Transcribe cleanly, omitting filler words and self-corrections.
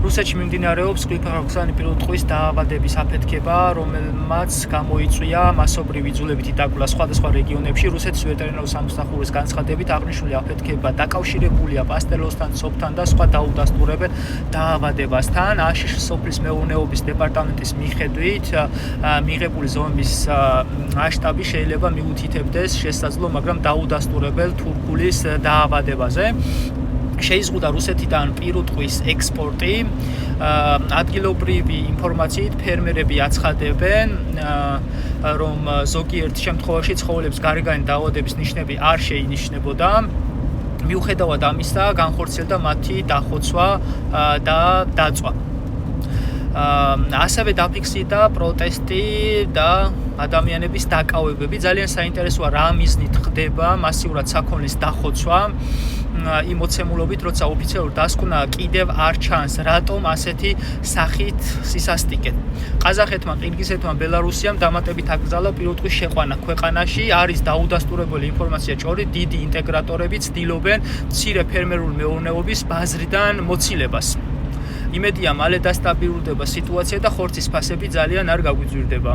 რუსეთში მიმდინარეობს გლიფოსატიანი პირუტყვის დაავადების აფეთქება, რომელმაც გამოიწვია მასობრივი იძულებითი დაკვრა სხვადასხვა რეგიონებში. რუსეთის ვეტერინარული სამსახურის განცხადებით აღნიშნული აფეთქება დაკავშირებულია პასტერლოსთან, ცოფთან და სხვა დაუდასტურებელ დაავადებასთან. აშშ სოფლის მეურნეობის დეპარტამენტის მიხედვით, მიღებული ზომების მასშტაბი შეიძლება მიუთითებდეს შესაძლო, მაგრამ დაუდასტურებელ თურქულის დაავადებაზე. შეიზღუდა რუსეთიდან პირუტყვის ექსპორტი. ადგილობრივი ინფორმაციით ფერმერები აცხადებენ, რომ ზოგიერთ შემთხვევაში ცხოველებს გარეგანი დაავადების ნიშნები არ შეინიშნებოდა. მიუხედავად ამისა, განხორციელდა მათი დახოცვა და დაწვა. ასევე დაფიქსირდა პროტესტი და ადამიანების დაკავებები. ძალიან საინტერესოა რა მიზნით ხდება მასიურად საქონლის დახოცვა. იმ მოცემულობით, როცა ოფიციალურ დასკვნა კიდევ არ ჩანს, რატომ ასეთი სახით სისასტიკეთ. ყაზახეთმა, ყირგიზეთმა, ბელარუსიამ დამატებით აკრძალა პირუტყვის შეყვანა ქვეყანაში. არის დაუდასტურებელი ინფორმაცია ჭორი, დიდი ინტეგრატორები ცდილობენ მცირე ფერმერული მეურნეობის ბაზრიდან მოცილებას. იმედია, მალე დასტაბილურდება სიტუაცია და ხორცის ფასები ძალიან არ გაგვიძვირდება.